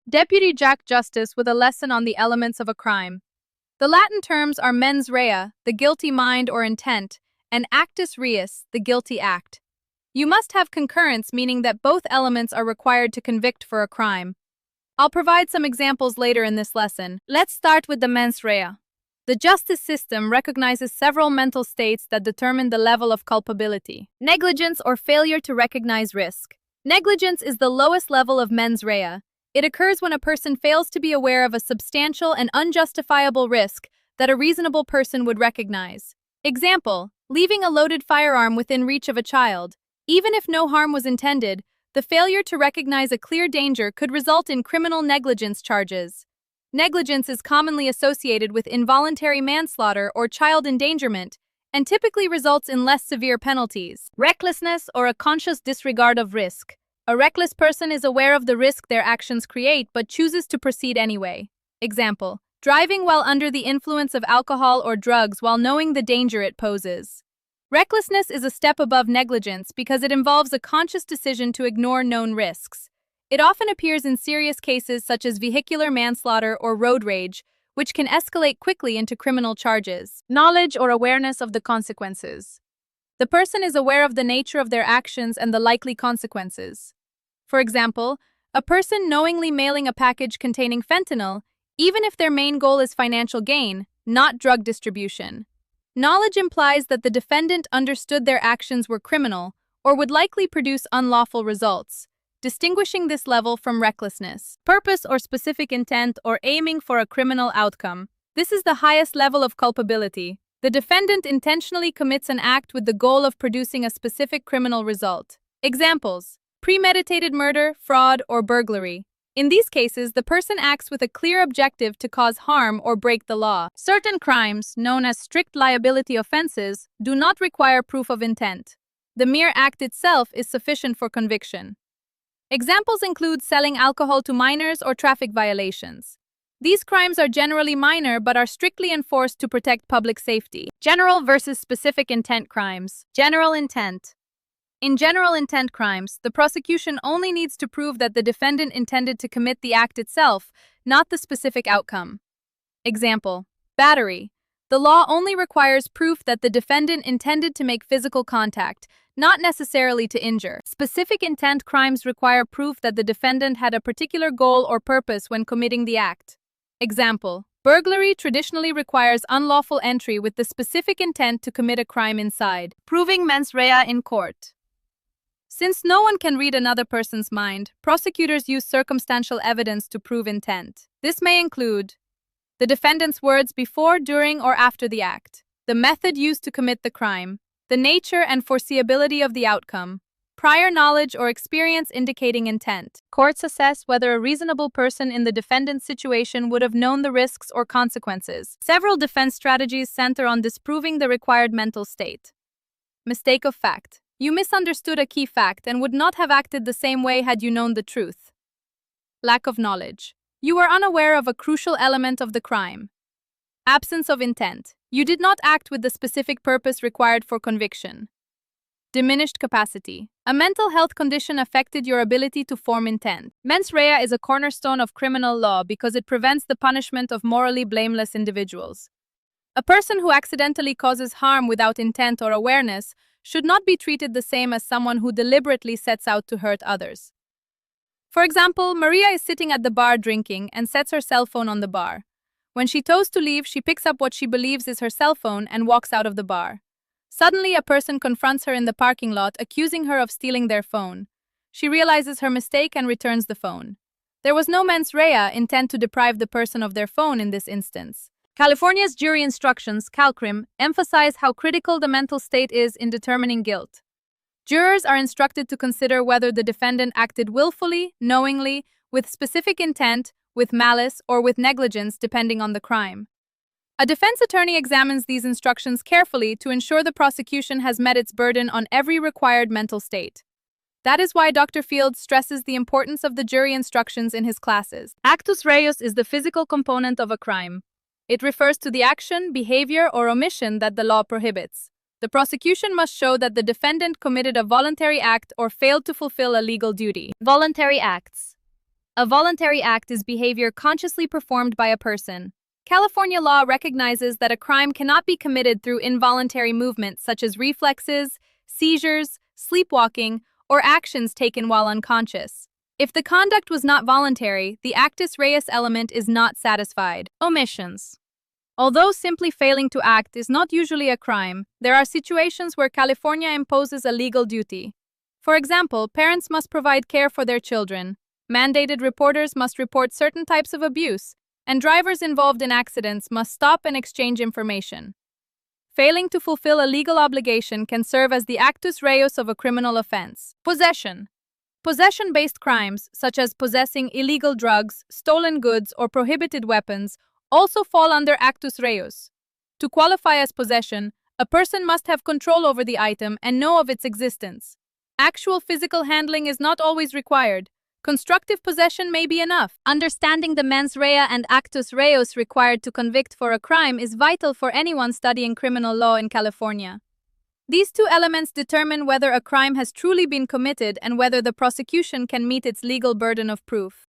Deputy Jacq Justice with a lesson on the elements of a crime. The Latin terms are mens rea, the guilty mind or intent, and actus reus, the guilty act. You must have concurrence, meaning that both elements are required to convict for a crime. I'll provide some examples later in this lesson. Let's start with the mens rea. The justice system recognizes several mental states that determine the level of culpability. Negligence or failure to recognize risk. Negligence is the lowest level of mens rea. It occurs when a person fails to be aware of a substantial and unjustifiable risk that a reasonable person would recognize. Example, leaving a loaded firearm within reach of a child. Even if no harm was intended, the failure to recognize a clear danger could result in criminal negligence charges. Negligence is commonly associated with involuntary manslaughter or child endangerment, and typically results in less severe penalties. Recklessness or a conscious disregard of risk. A reckless person is aware of the risk their actions create but chooses to proceed anyway. Example, driving while under the influence of alcohol or drugs while knowing the danger it poses. Recklessness is a step above negligence because it involves a conscious decision to ignore known risks. It often appears in serious cases such as vehicular manslaughter or road rage, which can escalate quickly into criminal charges. Knowledge or awareness of the consequences. The person is aware of the nature of their actions and the likely consequences. For example, a person knowingly mailing a package containing fentanyl, even if their main goal is financial gain, not drug distribution. Knowledge implies that the defendant understood their actions were criminal or would likely produce unlawful results, distinguishing this level from recklessness. Purpose or specific intent or aiming for a criminal outcome. This is the highest level of culpability. The defendant intentionally commits an act with the goal of producing a specific criminal result. Examples: premeditated murder, fraud, or burglary. In these cases, the person acts with a clear objective to cause harm or break the law. Certain crimes, known as strict liability offenses, do not require proof of intent. The mere act itself is sufficient for conviction. Examples include selling alcohol to minors or traffic violations. These crimes are generally minor but are strictly enforced to protect public safety. General versus specific intent crimes. General intent. In general intent crimes, the prosecution only needs to prove that the defendant intended to commit the act itself, not the specific outcome. Example: battery. The law only requires proof that the defendant intended to make physical contact, not necessarily to injure. Specific intent crimes require proof that the defendant had a particular goal or purpose when committing the act. Example: burglary traditionally requires unlawful entry with the specific intent to commit a crime inside. Proving mens rea in court. Since no one can read another person's mind, prosecutors use circumstantial evidence to prove intent. This may include the defendant's words before, during, or after the act, the method used to commit the crime, the nature and foreseeability of the outcome, prior knowledge or experience indicating intent. Courts assess whether a reasonable person in the defendant's situation would have known the risks or consequences. Several defense strategies center on disproving the required mental state. Mistake of fact. You misunderstood a key fact and would not have acted the same way had you known the truth. Lack of knowledge. You were unaware of a crucial element of the crime. Absence of intent. You did not act with the specific purpose required for conviction. Diminished capacity. A mental health condition affected your ability to form intent. Mens rea is a cornerstone of criminal law because it prevents the punishment of morally blameless individuals. A person who accidentally causes harm without intent or awareness should not be treated the same as someone who deliberately sets out to hurt others. For example, Maria is sitting at the bar drinking and sets her cell phone on the bar. When she tows to leave, she picks up what she believes is her cell phone and walks out of the bar. Suddenly, a person confronts her in the parking lot, accusing her of stealing their phone. She realizes her mistake and returns the phone. There was no mens rea, intent to deprive the person of their phone in this instance. California's jury instructions, CalCrim, emphasize how critical the mental state is in determining guilt. Jurors are instructed to consider whether the defendant acted willfully, knowingly, with specific intent, with malice, or with negligence, depending on the crime. A defense attorney examines these instructions carefully to ensure the prosecution has met its burden on every required mental state. That is why Dr. Fields stresses the importance of the jury instructions in his classes. Actus Reus is the physical component of a crime. It refers to the action, behavior, or omission that the law prohibits. The prosecution must show that the defendant committed a voluntary act or failed to fulfill a legal duty. Voluntary acts. A voluntary act is behavior consciously performed by a person. California law recognizes that a crime cannot be committed through involuntary movements such as reflexes, seizures, sleepwalking, or actions taken while unconscious. If the conduct was not voluntary, the Actus Reus element is not satisfied. Omissions. Although simply failing to act is not usually a crime, there are situations where California imposes a legal duty. For example, parents must provide care for their children, mandated reporters must report certain types of abuse, and drivers involved in accidents must stop and exchange information. Failing to fulfill a legal obligation can serve as the actus reus of a criminal offense. Possession. Possession-based crimes, such as possessing illegal drugs, stolen goods, or prohibited weapons, also fall under actus reus. To qualify as possession, a person must have control over the item and know of its existence. Actual physical handling is not always required. Constructive possession may be enough. Understanding the mens rea and actus reus required to convict for a crime is vital for anyone studying criminal law in California. These two elements determine whether a crime has truly been committed and whether the prosecution can meet its legal burden of proof.